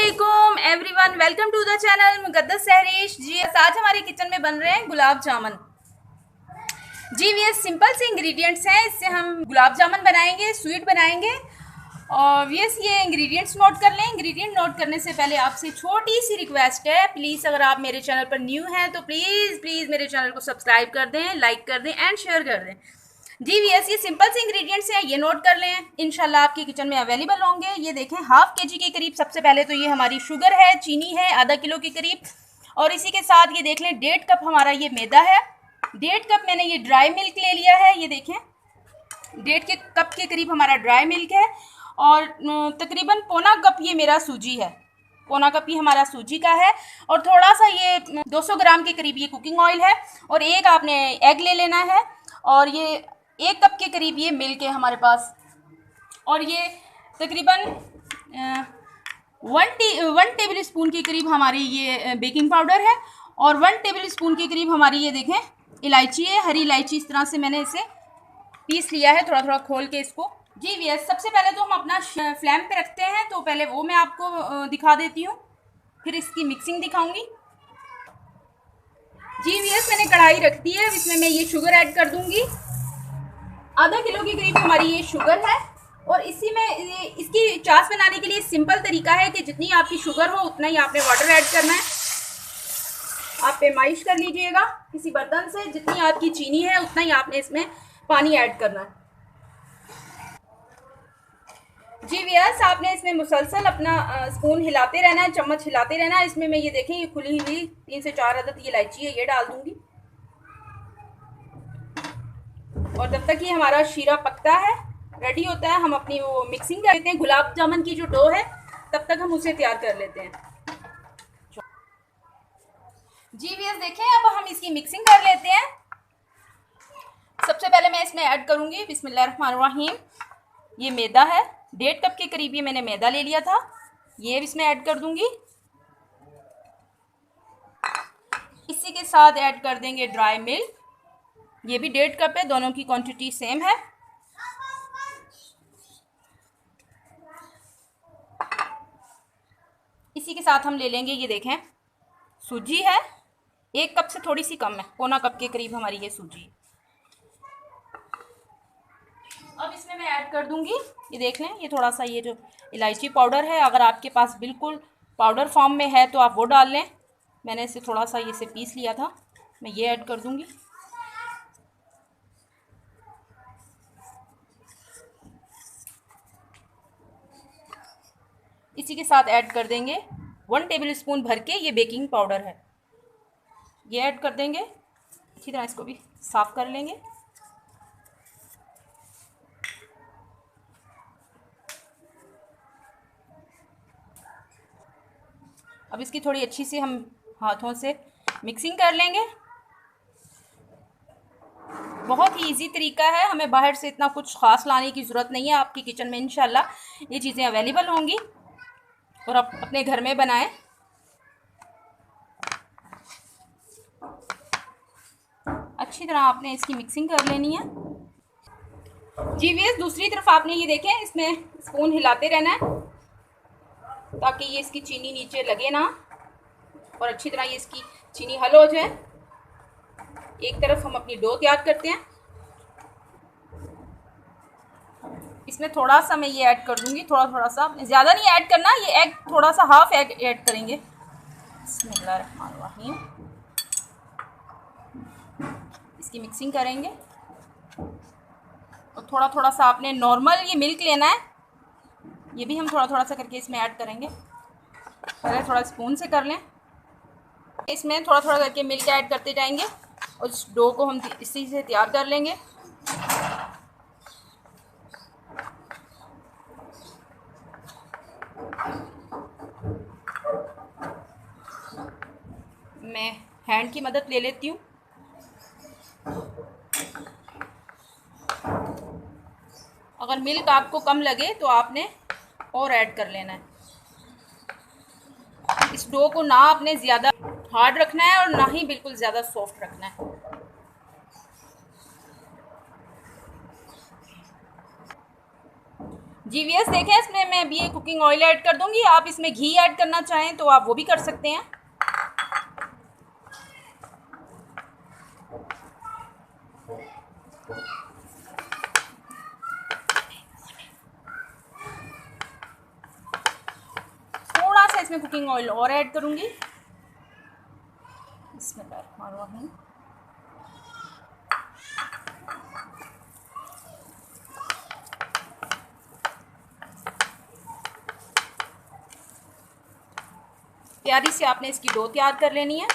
अस्सलामुअलैकुम everyone, welcome to the channel Muqaddas Sehrish. जी आज हमारे किचन में बन रहे हैं गुलाब जामुन। जी ये सिंपल से इंग्रेडिएंट्स हैं, इससे हम गुलाब जामुन बनाएंगे, स्वीट बनाएंगे। और यस ये इंग्रेडिएंट्स नोट कर लें। इंग्रेडिएंट नोट करने से पहले आपसे छोटी सी रिक्वेस्ट है, प्लीज़ अगर आप मेरे चैनल पर न्यू हैं तो प्लीज़ मेरे चैनल को सब्सक्राइब कर दें, लाइक कर दें एंड शेयर कर दें। जी यस ये सिंपल से इंग्रेडिएंट्स हैं, ये नोट कर लें, इंशाल्लाह आपके किचन में अवेलेबल होंगे। ये देखें हाफ केजी के करीब सबसे पहले तो ये हमारी शुगर है, चीनी है आधा किलो के करीब। और इसी के साथ ये देख लें 1.5 कप हमारा ये मैदा है। 1.5 कप मैंने ये ड्राई मिल्क ले लिया है, ये देखें 1.5 कप के करीब हमारा ड्राई मिल्क है। और तकरीबन पौना कप ये मेरा सूजी है, पौना कप ये हमारा सूजी का है। और थोड़ा सा ये 200 ग्राम के करीब ये कुकिंग ऑयल है। और एक आपने एग ले लेना है। और ये 1 कप के करीब ये मिल्क है हमारे पास। और ये तकरीबन 1 टेबल स्पून के करीब हमारी ये बेकिंग पाउडर है। और 1 टेबल स्पून के करीब हमारी ये देखें इलायची है, हरी इलायची। इस तरह से मैंने इसे पीस लिया है, थोड़ा थोड़ा खोल के इसको। जी वीएस सबसे पहले तो हम अपना फ्लेम पे रखते हैं, तो पहले वो मैं आपको दिखा देती हूँ, फिर इसकी मिक्सिंग दिखाऊंगी। जी वीएस मैंने कढ़ाई रख दी है, इसमें मैं ये शुगर ऐड कर दूंगी। आधा किलो के करीब हमारी ये शुगर है। और इसी में इसकी चाश बनाने के लिए सिंपल तरीका है कि जितनी आपकी शुगर हो उतना ही आपने वाटर ऐड करना है। आप पेमाइश कर लीजिएगा किसी बर्तन से, जितनी आपकी चीनी है उतना ही आपने इसमें पानी ऐड करना है। जी व्यास आपने इसमें मुसलसल अपना स्पून हिलाते रहना है, चम्मच हिलाते रहना है। इसमें मैं ये देखें ये खुली हुई 3 से 4 अदद ये इलायची है, ये डाल दूंगी। और जब तक ये हमारा शीरा पकता है, रेडी होता है, हम अपनी वो मिक्सिंग कर लेते हैं। गुलाब जामुन की जो डो है तब तक हम उसे तैयार कर लेते हैं। जी व्यास देखें अब हम इसकी मिक्सिंग कर लेते हैं। सबसे पहले मैं इसमें ऐड करूंगी बिस्मिल्लाहिर्रहमानिर्रहीम, ये मैदा है 1.5 कप के करीब, ये मैंने मैदा ले लिया था, ये इसमें ऐड कर दूंगी। इसी के साथ ऐड कर देंगे ड्राई मिल्क, ये भी 1.5 कप है, दोनों की क्वांटिटी सेम है। इसी के साथ हम ले लेंगे ये देखें सूजी है, 1 कप से थोड़ी सी कम है, पौना कप के करीब हमारी ये सूजी। अब इसमें मैं ऐड कर दूंगी, ये देख लें ये थोड़ा सा ये जो इलायची पाउडर है, अगर आपके पास बिल्कुल पाउडर फॉर्म में है तो आप वो डाल लें। मैंने इसे थोड़ा सा इसे पीस लिया था, मैं ये ऐड कर दूंगी। इसी के साथ ऐड कर देंगे 1 टेबल स्पून भर के ये बेकिंग पाउडर है, ये ऐड कर देंगे। अच्छी तरह इसको भी साफ़ कर लेंगे। अब इसकी थोड़ी अच्छी सी हम हाथों से मिक्सिंग कर लेंगे। बहुत ही इजी तरीका है, हमें बाहर से इतना कुछ ख़ास लाने की ज़रूरत नहीं है। आपकी किचन में इंशाल्लाह ये चीज़ें अवेलेबल होंगी और आप अपने घर में बनाएं। अच्छी तरह आपने इसकी मिक्सिंग कर लेनी है। जी वीएस दूसरी तरफ आपने ये देखें इसमें स्पून हिलाते रहना है ताकि ये इसकी चीनी नीचे लगे ना, और अच्छी तरह ये इसकी चीनी हल हो जाए। एक तरफ हम अपनी डो तैयार करते हैं। इसमें थोड़ा सा मैं ये ऐड कर दूंगी, थोड़ा सा, ज़्यादा नहीं ऐड करना, ये एग थोड़ा सा हाफ एग ऐड करेंगे। बिस्मिल्लाहिर्रहमानिर्रहीम, इसकी मिक्सिंग करेंगे। और थोड़ा सा आपने नॉर्मल ये मिल्क लेना है, ये भी हम थोड़ा सा करके इसमें ऐड करेंगे। पहले थोड़ा स्पून से कर लें, इसमें थोड़ा करके मिल्क ऐड करते जाएंगे और इस डो को हम इसी से तैयार कर लेंगे। मैं हैंड की मदद ले लेती हूँ। अगर मिल्क आपको कम लगे तो आपने और ऐड कर लेना है। इस डो को ना आपने ज़्यादा हार्ड रखना है और ना ही बिल्कुल ज़्यादा सॉफ्ट रखना है। जीवीएस देखें, इसमें मैं अभी कुकिंग ऑयल ऐड कर दूंगी। आप इसमें घी ऐड करना चाहें तो आप वो भी कर सकते हैं। थोड़ा सा इसमें कुकिंग ऑयल और ऐड करूंगी। बिस्मिल्लाहिर्रहमानिर्रहीम। प्यारी से आपने इसकी डो तैयार कर लेनी है।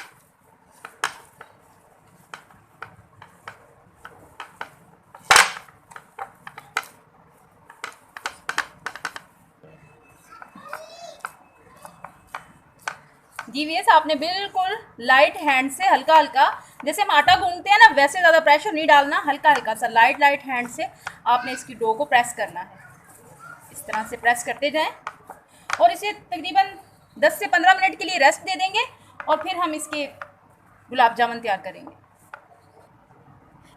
जीवीएस आपने बिल्कुल लाइट हैंड से हल्का हल्का, जैसे हम आटा गूंथते हैं ना, वैसे ज़्यादा प्रेशर नहीं डालना, हल्का हल्का सा लाइट लाइट हैंड से आपने इसकी डो को प्रेस करना है। इस तरह से प्रेस करते जाएं और इसे तकरीबन 10 से 15 मिनट के लिए रेस्ट दे देंगे और फिर हम इसके गुलाब जामुन तैयार करेंगे।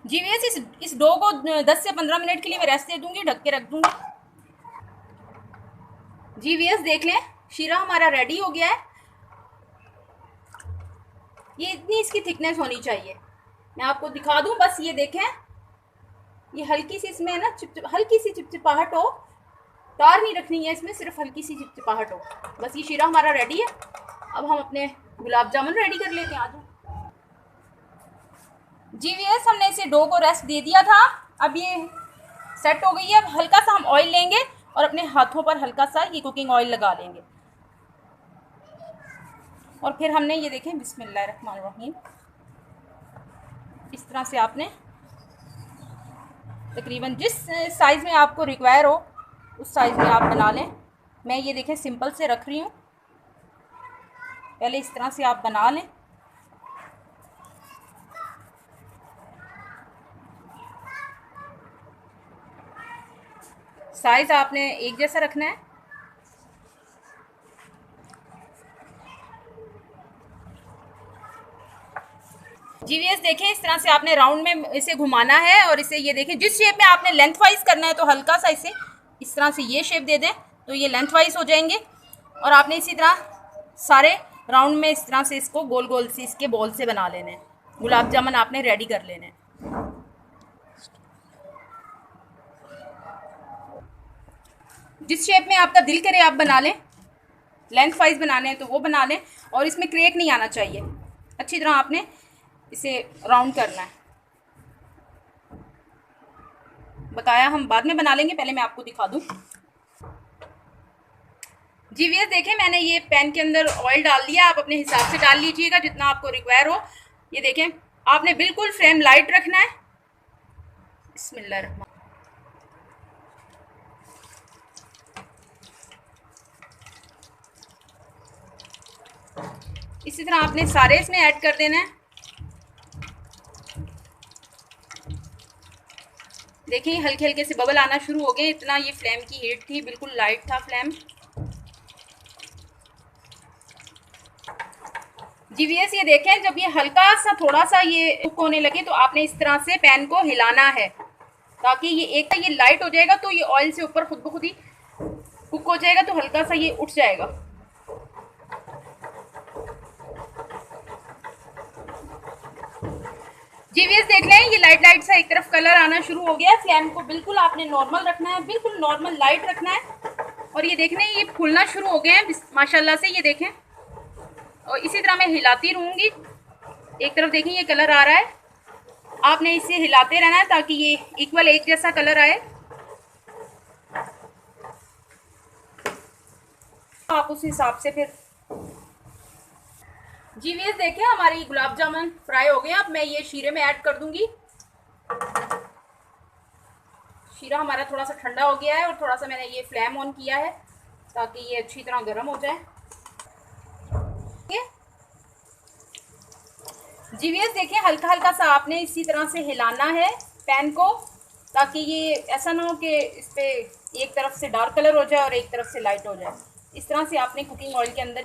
जीवीएस इस डो को 10 से 15 मिनट के लिए मैं रेस्ट दे दूंगी, ढक के रख दूंगी। जीवीएस देख लें, शीरा हमारा रेडी हो गया है। ये इतनी इसकी थिकनेस होनी चाहिए, मैं आपको दिखा दूं। बस ये देखें, ये हल्की सी इसमें ना हल्की सी चिपचिपाहट हो, तार नहीं रखनी है इसमें, सिर्फ हल्की सी चिपचिपाहट हो। बस ये शीरा हमारा रेडी है। अब हम अपने गुलाब जामुन रेडी कर लेते हैं। आज जीवीएस हमने इसे डो को रेस्ट दे दिया था, अब ये सेट हो गई है। अब हल्का सा हम ऑयल लेंगे और अपने हाथों पर हल्का सा ये कुकिंग ऑयल लगा लेंगे और फिर हमने ये देखें, बिस्मिल्लाहिर्रहमानिर्रहीम, इस तरह से आपने तकरीबन जिस साइज़ में आपको रिक्वायर हो उस साइज़ में आप बना लें। मैं ये देखें सिंपल से रख रही हूँ, पहले इस तरह से आप बना लें। साइज़ आपने एक जैसा रखना है। जीवीएस देखें, इस तरह से आपने राउंड में इसे घुमाना है और इसे ये देखें, जिस शेप में आपने लेंथ वाइज करना है तो हल्का सा इसे इस तरह से ये शेप दे दें तो ये लेंथ वाइज हो जाएंगे। और आपने इसी तरह सारे राउंड में इस तरह से इसको गोल गोल से इसके बॉल से बना लेने हैं। गुलाब जामुन आपने रेडी कर लेने हैं। जिस शेप में आपका दिल करे आप बना लें, लेंथ वाइज बनाने हैं तो वो बना लें और इसमें क्रैक नहीं आना चाहिए। अच्छी तरह आपने इसे राउंड करना है। बताया हम बाद में बना लेंगे, पहले मैं आपको दिखा दूं। जीवीएस देखें, मैंने ये पैन के अंदर ऑयल डाल दिया, आप अपने हिसाब से डाल लीजिएगा जितना आपको रिक्वायर हो। ये देखें, आपने बिल्कुल फ्लेम लाइट रखना है। बिस्मिल्लाहिर्रहमान। इसी तरह आपने सारे इसमें ऐड कर देना है। देखिए हल्के हल्के से बबल आना शुरू हो गए, इतना ये फ्लेम की हीट थी, बिल्कुल लाइट था फ्लेम। जीवीएस ये देखें, जब ये हल्का सा थोड़ा सा ये कुक होने लगे तो आपने इस तरह से पैन को हिलाना है ताकि ये एक ये लाइट हो जाएगा तो ये ऑयल से ऊपर खुद ब खुद ही कुक हो जाएगा, तो हल्का सा ये उठ जाएगा। जीवीएस देख लें, ये लाइट लाइट सा एक तरफ कलर आना शुरू हो गया। फ्लेम को बिल्कुल आपने नॉर्मल रखना है, बिल्कुल नॉर्मल लाइट रखना है। और ये देख लें, ये फूलना शुरू हो गए हैं माशाल्लाह से, ये देखें। और इसी तरह मैं हिलाती रहूँगी। एक तरफ देखें ये कलर आ रहा है, आपने इसे हिलाते रहना है ताकि ये इक्वल एक जैसा कलर आए। आप उस हिसाब से फिर जीवीएस देखें, हमारी गुलाब जामुन फ्राई हो गए। अब मैं ये शीरे में ऐड कर दूंगी। शीरा हमारा थोड़ा सा ठंडा हो गया है और थोड़ा सा मैंने ये फ्लेम ऑन किया है ताकि ये अच्छी तरह गर्म हो जाए। जीवीएस देखें, हल्का हल्का सा आपने इसी तरह से हिलाना है पैन को ताकि ये ऐसा ना हो कि इस पे एक तरफ से डार्क कलर हो जाए और एक तरफ से लाइट हो जाए। इस तरह से आपने कुकिंग ऑयल के अंदर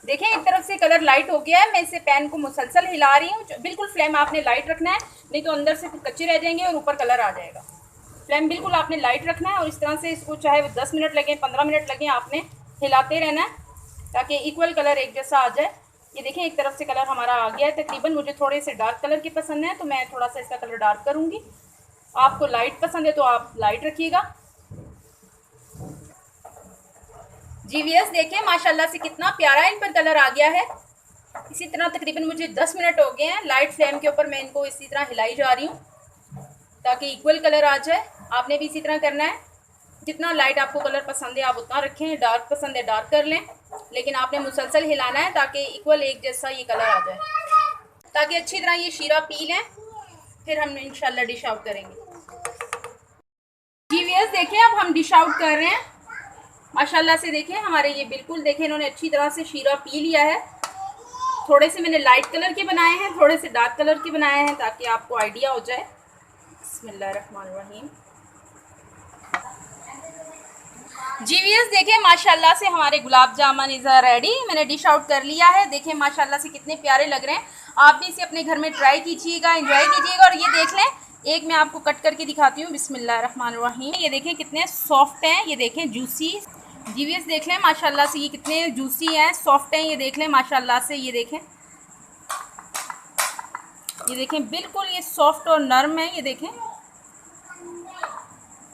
देखें, एक तरफ से कलर लाइट हो गया है। मैं इसे पैन को मुसलसल हिला रही हूँ। बिल्कुल फ्लेम आपने लाइट रखना है, नहीं तो अंदर से फिर कच्चे रह जाएंगे और ऊपर कलर आ जाएगा। फ्लेम बिल्कुल आपने लाइट रखना है और इस तरह से इसको चाहे 10 मिनट लगे 15 मिनट लगे आपने हिलाते रहना है ताकि इक्वल कलर एक जैसा आ जाए। ये देखें एक तरफ से कलर हमारा आ गया है तकरीबन। मुझे थोड़े से डार्क कलर के पसंद है तो मैं थोड़ा सा इसका कलर डार्क करूँगी। आपको लाइट पसंद है तो आप लाइट रखिएगा। जी वीएस देखें माशाल्लाह से कितना प्यारा इन पर कलर आ गया है। इसी तरह तकरीबन मुझे 10 मिनट हो गए हैं। लाइट फ्लेम के ऊपर मैं इनको इसी तरह हिलाई जा रही हूँ ताकि इक्वल कलर आ जाए। आपने भी इसी तरह करना है। जितना लाइट आपको कलर पसंद है आप उतना रखें, डार्क पसंद है डार्क कर लें, लेकिन आपने मुसलसल हिलाना है ताकि इक्वल एक जैसा ये कलर आ जाए, ताकि अच्छी तरह ये शीरा पी लें। फिर हम इंशाल्लाह डिश आउट करेंगे। जी वीएस देखें अब हम डिश आउट कर रहे हैं। माशाल्लाह से देखें हमारे ये बिल्कुल देखें इन्होंने अच्छी तरह से शीरा पी लिया है। थोड़े से मैंने लाइट कलर के बनाए हैं, थोड़े से डार्क कलर के बनाए हैं ताकि आपको आइडिया हो जाए। बिस्मिल्लाहिर्रहमानिर्रहीम। जी वीएस देखें माशाल्लाह से हमारे गुलाब जामुन इज़ रेडी। मैंने डिश आउट कर लिया है। देखें माशाल्लाह से कितने प्यारे लग रहे हैं। आप भी इसे अपने घर में ट्राई कीजिएगा, एंजॉय कीजिएगा। और ये देख लें एक मैं आपको कट करके दिखाती हूँ। बिस्मिल्लाहिर्रहमानिर्रहीम। ये देखें कितने सॉफ्ट हैं, ये देखें जूसी। जी वीएस देख लें माशाल्लाह से ये कितने जूसी हैं, सॉफ्ट हैं। ये देख लें माशाल्लाह से ये देखें बिल्कुल ये सॉफ्ट और नरम है। ये देखें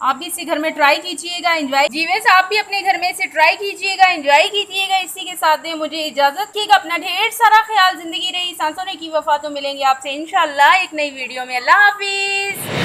आप भी इसे घर में ट्राई कीजिएगा, एंजॉय। जी वीएस आप भी अपने घर में इसे ट्राई कीजिएगा, एंजॉय कीजिएगा। इसी के साथ में मुझे इजाज़त कीजिएगा। अपना ढेर सारा ख्याल। ज़िंदगी रही सांसों ने की वफा। तो मिलेंगे आपसे इंशाल्लाह एक नई वीडियो में। अल्लाह हाफिज़।